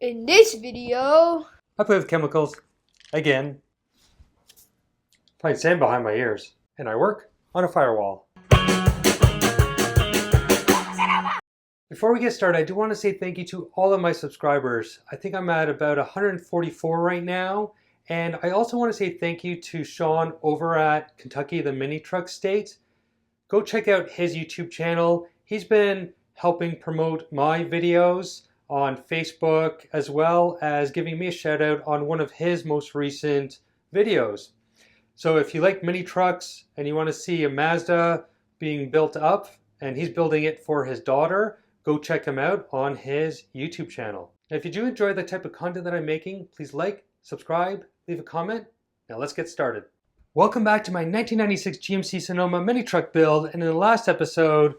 In this video, I play with chemicals, again, find sand behind my ears, and I work on a firewall. Before we get started, I do want to say thank you to all of my subscribers. I think I'm at about 144 right now, and I also want to say thank you to Sean over at Kentucky, the Minitruck state. Go check out his YouTube channel. He's been helping promote my videos on Facebook, as well as giving me a shout out on one of his most recent videos. So if you like mini trucks and you want to see a Mazda being built up, and he's building it for his daughter, go check him out on his YouTube channel. And if you do enjoy the type of content that I'm making, please like, subscribe, leave a comment. Now let's get started. Welcome back to my 1996 GMC Sonoma mini truck build, and in the last episode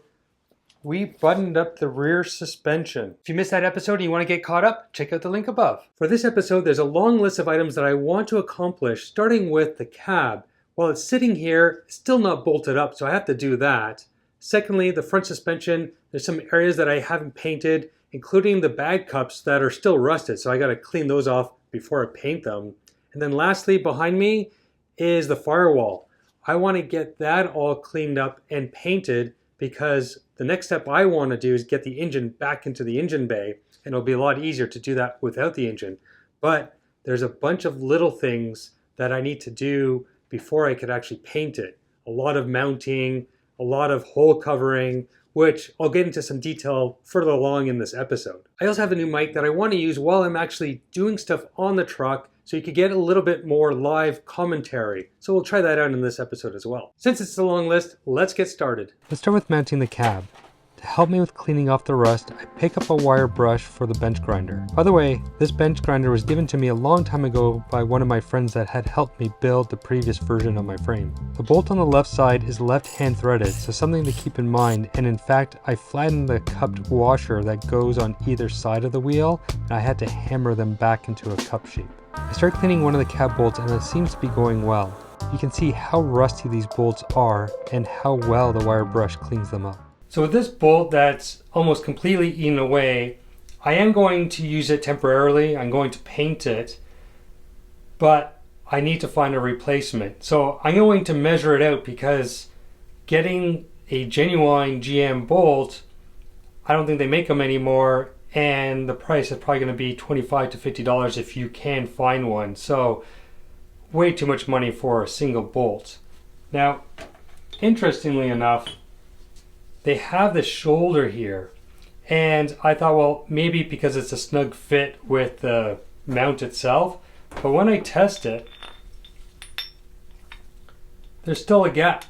we buttoned up the rear suspension. If you missed that episode and you want to get caught up, check out the link above. For this episode, there's a long list of items that I want to accomplish, starting with the cab. While it's sitting here, it's still not bolted up, so I have to do that. Secondly, the front suspension, there's some areas that I haven't painted, including the bag cups that are still rusted, so I got to clean those off before I paint them. And then lastly, behind me is the firewall. I want to get that all cleaned up and painted, because the next step I want to do is get the engine back into the engine bay, and it'll be a lot easier to do that without the engine. But there's a bunch of little things that I need to do before I could actually paint it. A lot of mounting, a lot of hole covering, which I'll get into some detail further along in this episode. I also have a new mic that I want to use while I'm actually doing stuff on the truck, so you could get a little bit more live commentary. So we'll try that out in this episode as well. Since it's a long list, let's get started. Let's start with mounting the cab. To help me with cleaning off the rust, I pick up a wire brush for the bench grinder. By the way, this bench grinder was given to me a long time ago by one of my friends that had helped me build the previous version of my frame. The bolt on the left side is left hand threaded, so something to keep in mind, and in fact I flattened the cupped washer that goes on either side of the wheel, and I had to hammer them back into a cup shape. I start cleaning one of the cab bolts and it seems to be going well. You can see how rusty these bolts are and how well the wire brush cleans them up. So with this bolt that's almost completely eaten away, I am going to use it temporarily. I'm going to paint it, but I need to find a replacement. So I'm going to measure it out, because getting a genuine GM bolt, I don't think they make them anymore, and the price is probably going to be $25 to $50 if you can find one. So way too much money for a single bolt. Now, interestingly enough, they have the shoulder here, and I thought, well, maybe because it's a snug fit with the mount itself, but when I test it, there's still a gap.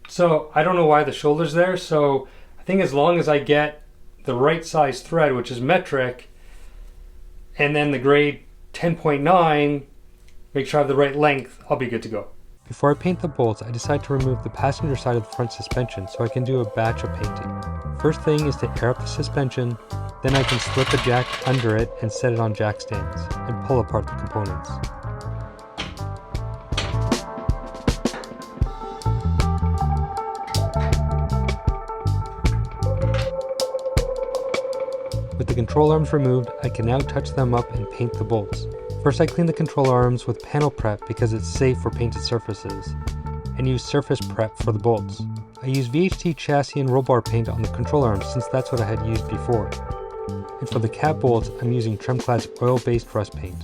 So I don't know why the shoulder's there. So I think as long as I get the right size thread, which is metric, and then the grade 10.9, make sure I have the right length, I'll be good to go. Before I paint the bolts, I decide to remove the passenger side of the front suspension so I can do a batch of painting. First thing is to air up the suspension, then I can slip a jack under it and set it on jack stands, and pull apart the components. With the control arms removed, I can now touch them up and paint the bolts. First, I clean the control arms with panel prep because it's safe for painted surfaces, and use surface prep for the bolts. I use VHT chassis and roll bar paint on the control arms since that's what I had used before. And for the cab bolts, I'm using Tremclad's oil-based rust paint.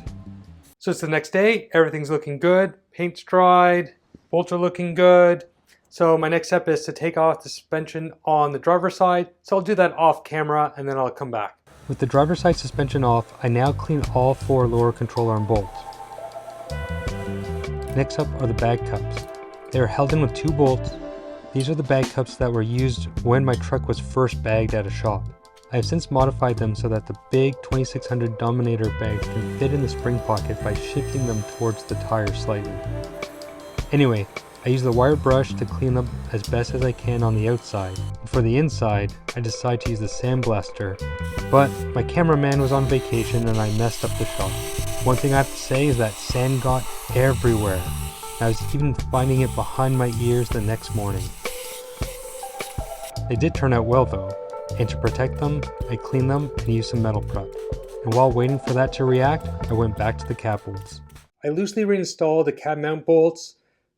So it's the next day, everything's looking good, paint's dried, bolts are looking good. So my next step is to take off the suspension on the driver's side, so I'll do that off camera and then I'll come back. With the driver's side suspension off, I now clean all 4 lower control arm bolts. Next up are the bag cups. They are held in with 2 bolts. These are the bag cups that were used when my truck was first bagged at a shop. I have since modified them so that the big 2600 Dominator bags can fit in the spring pocket by shifting them towards the tire slightly. Anyway, I use the wire brush to clean them as best as I can on the outside. And for the inside, I decide to use the sandblaster, but my cameraman was on vacation and I messed up the shot. One thing I have to say is that sand got everywhere. I was even finding it behind my ears the next morning. They did turn out well though, and to protect them, I cleaned them and used some metal prep. and while waiting for that to react, I went back to the cab bolts. I loosely reinstalled the cab mount bolts,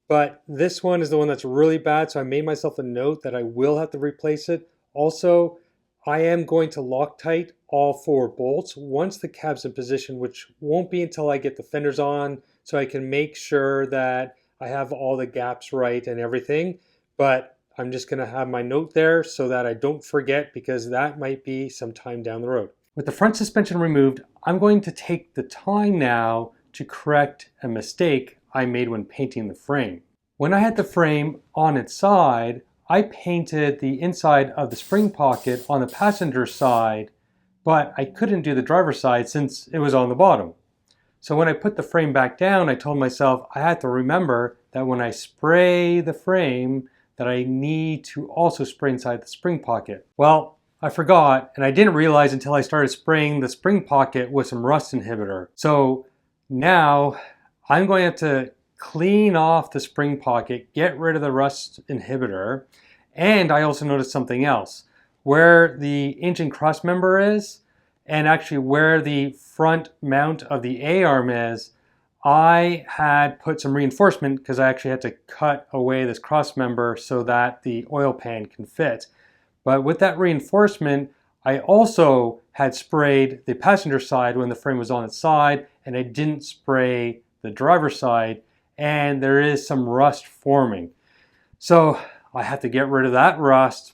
but this one is the one that's really bad, so I made myself a note that I will have to replace it. Also, I am going to Loctite all 4 bolts once the cab's in position, which won't be until I get the fenders on, so I can make sure that I have all the gaps right and everything. But I'm just going to have my note there so that I don't forget, because that might be some time down the road. With the front suspension removed, I'm going to take the time now to correct a mistake I made when painting the frame. When I had the frame on its side, I painted the inside of the spring pocket on the passenger side, but I couldn't do the driver's side since it was on the bottom. So when I put the frame back down, I told myself I had to remember that when I spray the frame, that I need to also spray inside the spring pocket. Well, I forgot, and I didn't realize until I started spraying the spring pocket with some rust inhibitor. So now I'm going to have to clean off the spring pocket, get rid of the rust inhibitor, and I also noticed something else. Where the engine cross member is, and actually where the front mount of the A-arm is, I had put some reinforcement because I actually had to cut away this cross member so that the oil pan can fit. But with that reinforcement, I also had sprayed the passenger side when the frame was on its side, and I didn't spray the driver's side, and there is some rust forming. So I have to get rid of that rust,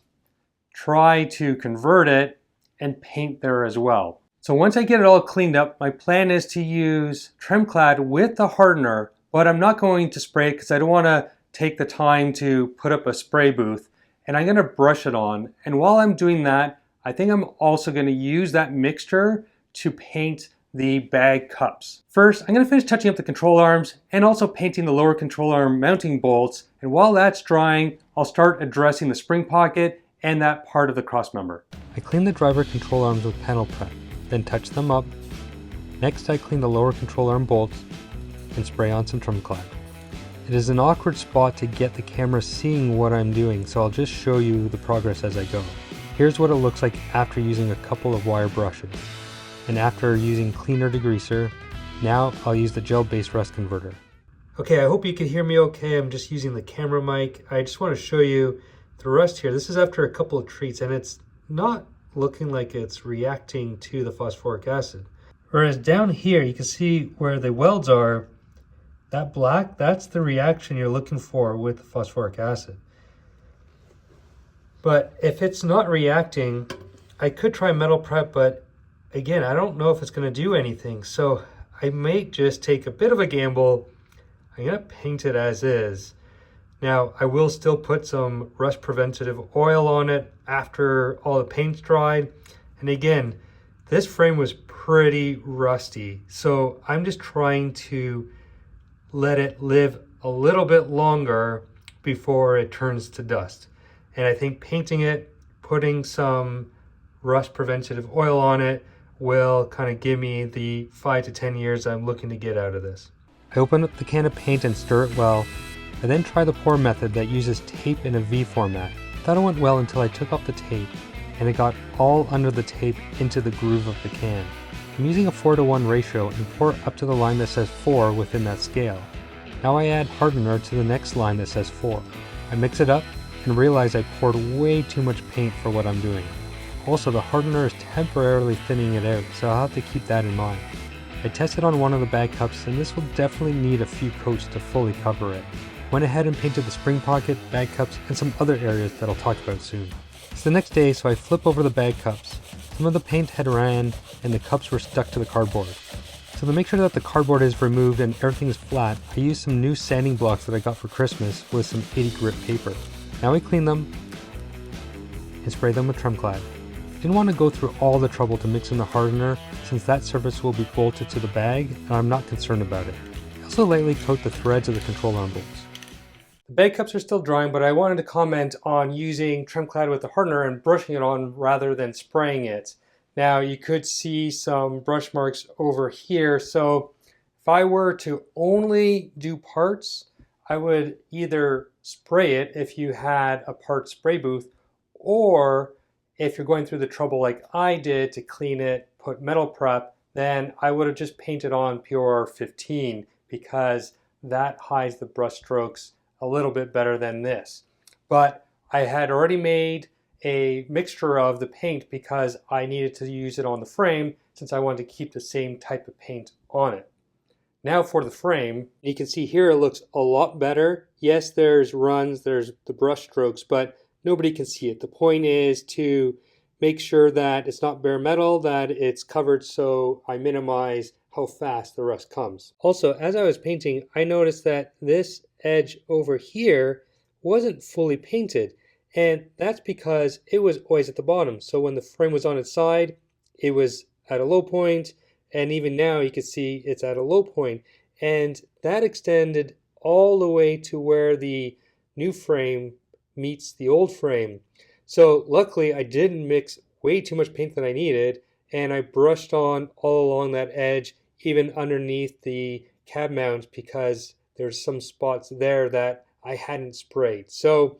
try to convert it, and paint there as well. So once I get it all cleaned up, my plan is to use Tremclad with the hardener, but I'm not going to spray it because I don't want to take the time to put up a spray booth, and I'm going to brush it on. And while I'm doing that, I think I'm also going to use that mixture to paint the bag cups. First, I'm going to finish touching up the control arms and also painting the lower control arm mounting bolts. And while that's drying, I'll start addressing the spring pocket and that part of the cross member. I clean the driver control arms with panel prep, then touch them up. Next, I clean the lower control arm bolts and spray on some Tremclad. It is an awkward spot to get the camera seeing what I'm doing, so I'll just show you the progress as I go. Here's what it looks like after using a couple of wire brushes. And after using cleaner degreaser, now I'll use the gel-based rust converter. Okay, I hope you can hear me okay. I'm just using the camera mic. I just want to show you the rust here. This is after a couple of treats, and it's not looking like it's reacting to the phosphoric acid. Whereas down here, you can see where the welds are, that black, that's the reaction you're looking for with the phosphoric acid. But if it's not reacting, I could try metal prep, but again, I don't know if it's going to do anything. So I may just take a bit of a gamble. I'm going to paint it as is. Now, I will still put some rust preventative oil on it after all the paint's dried. And again, this frame was pretty rusty. So I'm just trying to let it live a little bit longer before it turns to dust. And I think painting it, putting some rust preventative oil on it will kind of give me the 5 to 10 years I'm looking to get out of this. I open up the can of paint and stir it well. I then try the pour method that uses tape in a V format. I thought it went well until I took off the tape and it got all under the tape into the groove of the can. I'm using a 4:1 ratio and pour up to the line that says 4 within that scale. Now I add hardener to the next line that says 4. I mix it up and realize I poured way too much paint for what I'm doing. Also, the hardener is temporarily thinning it out, so I'll have to keep that in mind. I tested on one of the bag cups, and this will definitely need a few coats to fully cover it. Went ahead and painted the spring pocket, bag cups, and some other areas that I'll talk about soon. It's the next day, so I flip over the bag cups. Some of the paint had ran, and the cups were stuck to the cardboard. So to make sure that the cardboard is removed and everything is flat, I used some new sanding blocks that I got for Christmas with some 80 grit paper. Now I clean them and spray them with Tremclad. Didn't want to go through all the trouble to mix in the hardener since that surface will be bolted to the bag and I'm not concerned about it. I also lightly coat the threads of the control arm bolts. The bag cups are still drying, but I wanted to comment on using Tremclad with the hardener and brushing it on rather than spraying it. Now you could see some brush marks over here, so if I were to only do parts, I would either spray it if you had a part spray booth, or if you're going through the trouble like I did to clean it, put metal prep, then I would have just painted on PR15 because that hides the brush strokes a little bit better than this. But I had already made a mixture of the paint because I needed to use it on the frame since I wanted to keep the same type of paint on it. Now for the frame, you can see here it looks a lot better. Yes, there's runs, there's the brush strokes, but nobody can see it. The point is to make sure that it's not bare metal, that it's covered so I minimize how fast the rust comes. Also, as I was painting, I noticed that this edge over here wasn't fully painted, and that's because it was always at the bottom. So when the frame was on its side, it was at a low point, and even now you can see it's at a low point, and that extended all the way to where the new frame meets the old frame. So luckily I didn't mix way too much paint than I needed, and I brushed on all along that edge, even underneath the cab mounts, because there's some spots there that I hadn't sprayed. So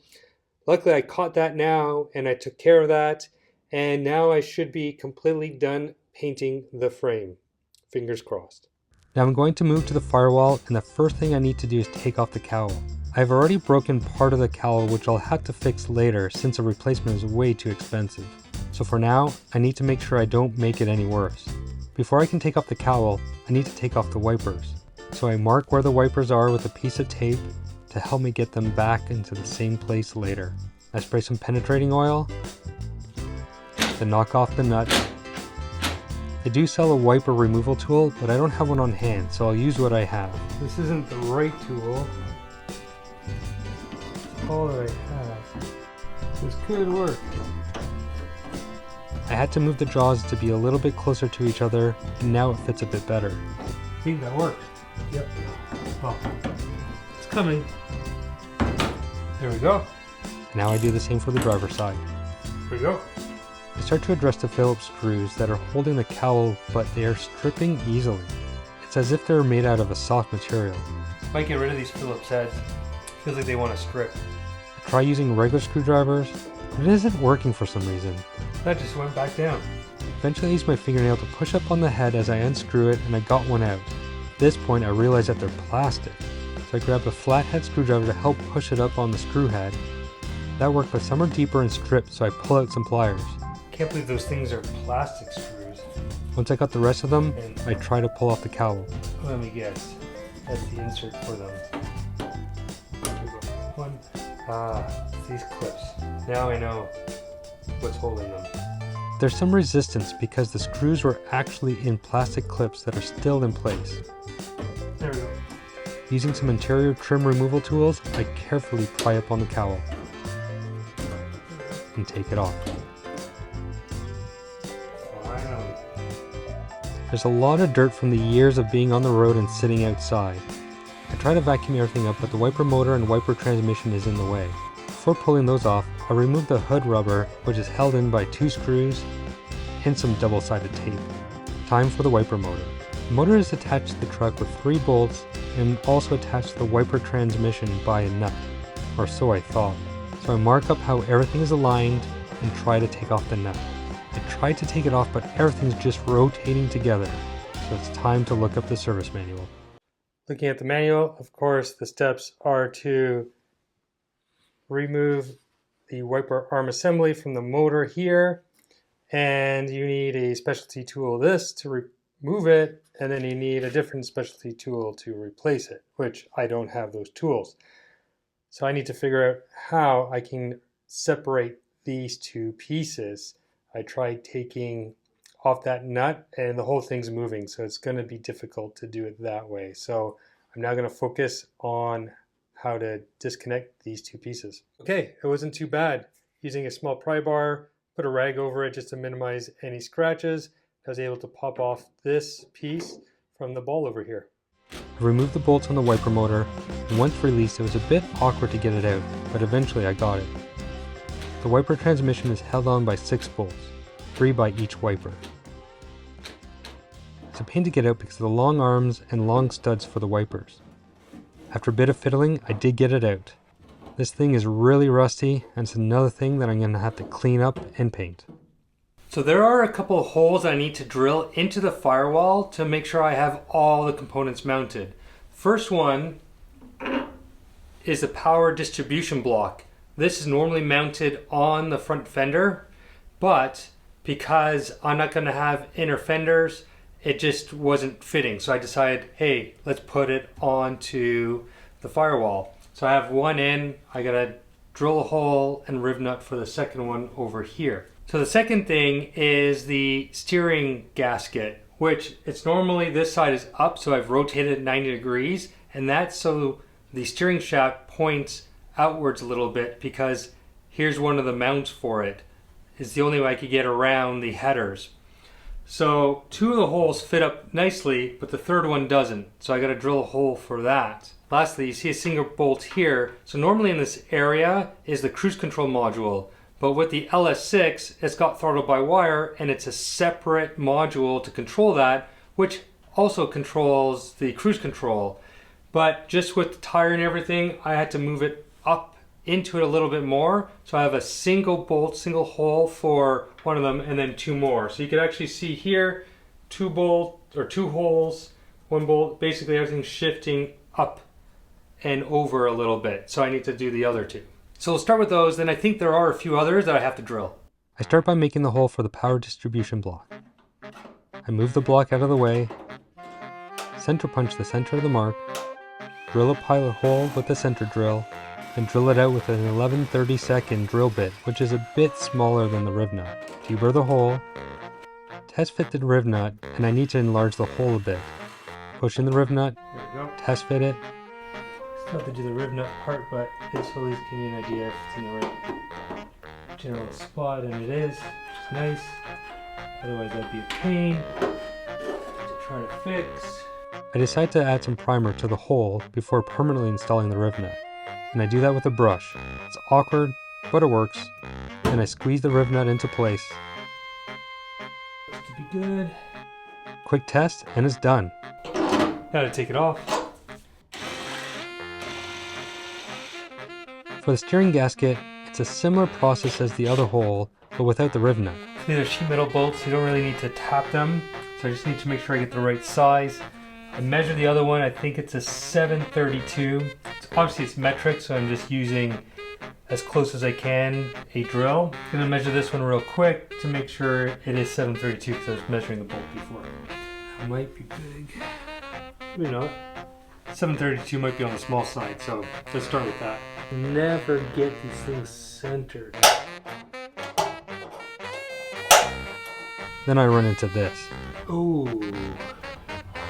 luckily I caught that now and I took care of that, and now I should be completely done painting the frame. Fingers crossed. Now I'm going to move to the firewall, and the first thing I need to do is take off the cowl. I've already broken part of the cowl, which I'll have to fix later since a replacement is way too expensive. So for now, I need to make sure I don't make it any worse. Before I can take off the cowl, I need to take off the wipers. So I mark where the wipers are with a piece of tape to help me get them back into the same place later. I spray some penetrating oil, then knock off the nut. They do sell a wiper removal tool, but I don't have one on hand, so I'll use what I have. This isn't the right tool. It's all that I have. This could work. I had to move the jaws to be a little bit closer to each other, and now it fits a bit better. I think that worked. Yep. Oh, it's coming. There we go. Now I do the same for the driver's side. There we go. I start to address the Phillips screws that are holding the cowl, but they are stripping easily. It's as if they're made out of a soft material. If I get rid of these Phillips heads, it feels like they want to strip. I try using regular screwdrivers, but it isn't working for some reason. That just went back down. Eventually I use my fingernail to push up on the head as I unscrew it, and I got one out. At this point I realize that they're plastic, so I grab a flathead screwdriver to help push it up on the screw head. That worked, but some are deeper and stripped, so I pull out some pliers. Can't believe those things are plastic screws. Once I got the rest of them, I try to pull off the cowl. Let me guess. That's the insert for them. One. These clips. Now I know what's holding them. There's some resistance because the screws were actually in plastic clips that are still in place. There we go. Using some interior trim removal tools, I carefully pry up on the cowl and take it off. There's a lot of dirt from the years of being on the road and sitting outside. I try to vacuum everything up, but the wiper motor and wiper transmission is in the way. Before pulling those off, I remove the hood rubber, which is held in by 2 screws and some double-sided tape. Time for the wiper motor. The motor is attached to the truck with 3 bolts and also attached to the wiper transmission by a nut, or so I thought. So I mark up how everything is aligned and try to take off the nut. I tried to take it off, but everything's just rotating together, so it's time to look up the service manual. Looking at the manual, of course, the steps are to remove the wiper arm assembly from the motor here, and you need a specialty tool this to remove it, and then you need a different specialty tool to replace it, which I don't have those tools. So I need to figure out how I can separate these 2 pieces. I tried taking off that nut and the whole thing's moving, so it's going to be difficult to do it that way. So I'm now going to focus on how to disconnect these 2 pieces. Okay, it wasn't too bad. Using a small pry bar, put a rag over it just to minimize any scratches. I was able to pop off this piece from the ball over here. I removed the bolts on the wiper motor, and once released it was a bit awkward to get it out, but eventually I got it. The wiper transmission is held on by 6 bolts, 3 by each wiper. It's a pain to get out because of the long arms and long studs for the wipers. After a bit of fiddling, I did get it out. This thing is really rusty, and it's another thing that I'm going to have to clean up and paint. So there are a couple of holes I need to drill into the firewall to make sure I have all the components mounted. First one is the power distribution block. This is normally mounted on the front fender, but because I'm not going to have inner fenders, it just wasn't fitting. So I decided, hey, let's put it onto the firewall. So I have one in, I gotta drill a hole and riv nut for the second one over here. So the second thing is the steering gasket, which it's normally this side is up, so I've rotated it 90 degrees, and that's so the steering shaft points outwards a little bit, because here's one of the mounts for it. It's the only way I could get around the headers. So two of the holes fit up nicely, but the third one doesn't. So I got to drill a hole for that. Lastly, you see a single bolt here. So normally in this area is the cruise control module, but with the LS6, it's got throttle by wire, and it's a separate module to control that, which also controls the cruise control. But just with the tire and everything, I had to move it up into it a little bit more. So I have a single bolt, single hole for one of them, and then two more. So you can actually see here, two holes, one bolt, basically everything's shifting up and over a little bit. So I need to do the other two. So we'll start with those, then I think there are a few others that I have to drill. I start by making the hole for the power distribution block. I move the block out of the way, center punch the center of the mark, drill a pilot hole with the center drill, and drill it out with an 11/32 drill bit, which is a bit smaller than the riv nut. Deburr the hole, test fit the riv nut, and I need to enlarge the hole a bit. Push in the riv nut, There we go. test fit it. Still have to do the riv nut part, but this will at least give you an idea if it's in the right general spot, and it is, which is nice. Otherwise that'd be a pain to try to fix. I decide to add some primer to the hole before permanently installing the riv nut, and I do that with a brush. It's awkward, but it works, and I squeeze the riv nut into place. Looks to be good. Quick test, and it's done. Gotta take it off. For the steering gasket, it's a similar process as the other hole, but without the riv nut. These are sheet metal bolts, you don't really need to tap them, so I just need to make sure I get the right size. I measured the other one, I think it's a 7/32. Obviously it's metric, so I'm just using as close as I can a drill. I'm gonna measure this one real quick to make sure it is 7/32 because I was measuring the bolt before. It might be big, maybe not. 7/32 might be on the small side, so let's start with that. Never get these things centered. Then I run into this. Oh,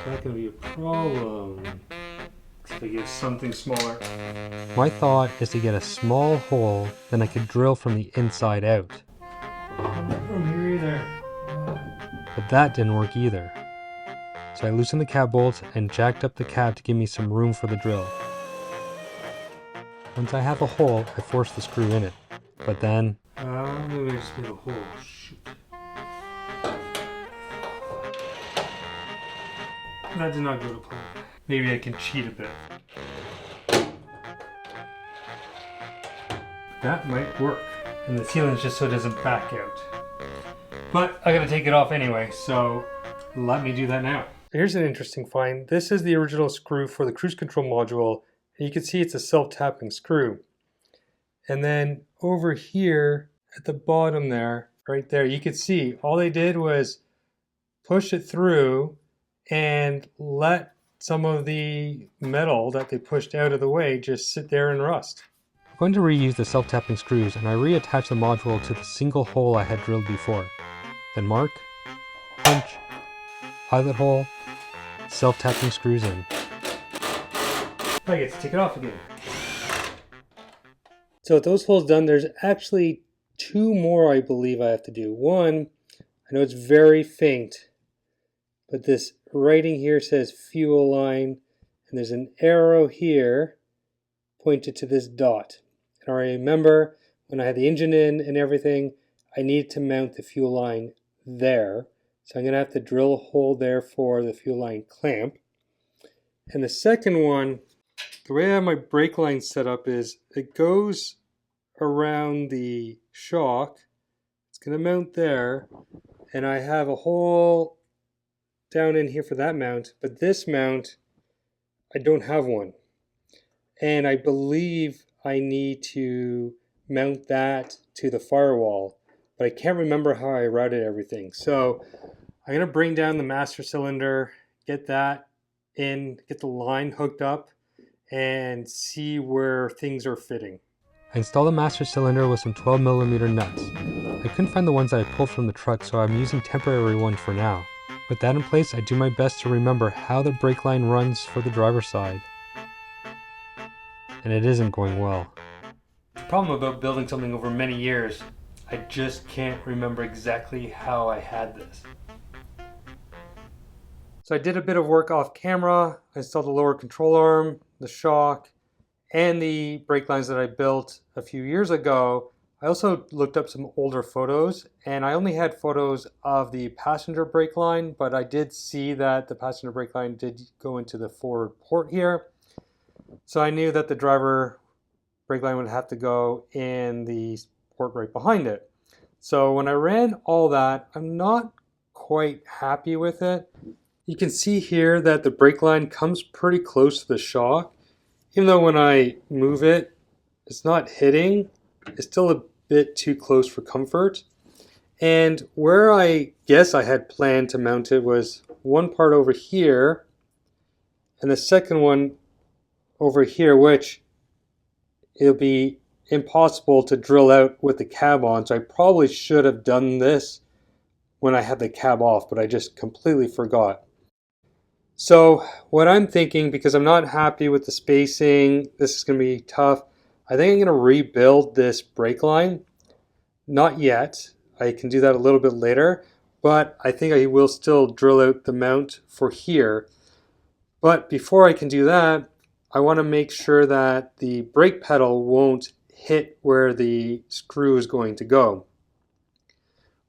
that can be a problem. If I get something smaller. My thought is to get a small hole, then I could drill from the inside out. Not from here either. But that didn't work either. So I loosened the cab bolts and jacked up the cab to give me some room for the drill. Once I have a hole, I force the screw in it. But then, Maybe I just made a hole. Shoot. That did not go to plan. Maybe I can cheat a bit. That might work. And the sealant is just so it doesn't back out. But I gotta take it off anyway, so let me do that now. Here's an interesting find. This is the original screw for the cruise control module. And you can see it's a self-tapping screw. And then over here at the bottom there, right there, you can see all they did was push it through and let some of the metal that they pushed out of the way just sit there and rust. I'm going to reuse the self-tapping screws, and I reattach the module to the single hole I had drilled before. Then mark, punch, pilot hole, self-tapping screws in. I get to take it off again. So with those holes done, there's actually two more I believe I have to do. One, I know it's very faint, but this writing here says fuel line, and there's an arrow here pointed to this dot. And I remember when I had the engine in and everything, I needed to mount the fuel line there. So I'm going to have to drill a hole there for the fuel line clamp. And the second one, the way I have my brake line set up is it goes around the shock. It's It's going to mount there, and I have a hole down in here for that mount, but this mount, I don't have one. And I believe I need to mount that to the firewall, but I can't remember how I routed everything. So I'm going to bring down the master cylinder, get that in, get the line hooked up, and see where things are fitting. I installed the master cylinder with some 12mm nuts. I couldn't find the ones that I pulled from the truck, so I'm using temporary ones for now. With that in place, I do my best to remember how the brake line runs for the driver's side. And it isn't going well. The problem about building something over many years, I just can't remember exactly how I had this. So I did a bit of work off camera. I installed the lower control arm, the shock, and the brake lines that I built a few years ago. I also looked up some older photos, and I only had photos of the passenger brake line, but I did see that the passenger brake line did go into the forward port here. So I knew that the driver brake line would have to go in the port right behind it. So when I ran all that, I'm not quite happy with it. You can see here that the brake line comes pretty close to the shock. Even though when I move it, it's not hitting, it's still a bit too close for comfort. And where I guess I had planned to mount it was one part over here, and the second one over here, which it'll be impossible to drill out with the cab on. So I probably should have done this when I had the cab off, but I just completely forgot. So what I'm thinking, because I'm not happy with the spacing, this is going to be tough. I think I'm going to rebuild this brake line. Not yet. I can do that a little bit later, but I think I will still drill out the mount for here. But before I can do that, I want to make sure that the brake pedal won't hit where the screw is going to go,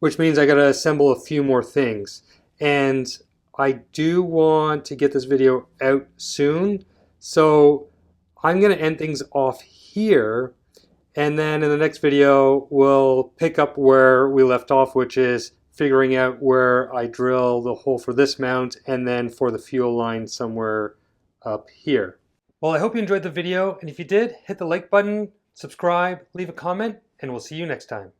which means I got to assemble a few more things. And I do want to get this video out soon, so I'm going to end things off here, and then in the next video we'll pick up where we left off, which is figuring out where I drill the hole for this mount and then for the fuel line somewhere up here. Well, I hope you enjoyed the video, and if you did, hit the like button, subscribe, leave a comment, and we'll see you next time.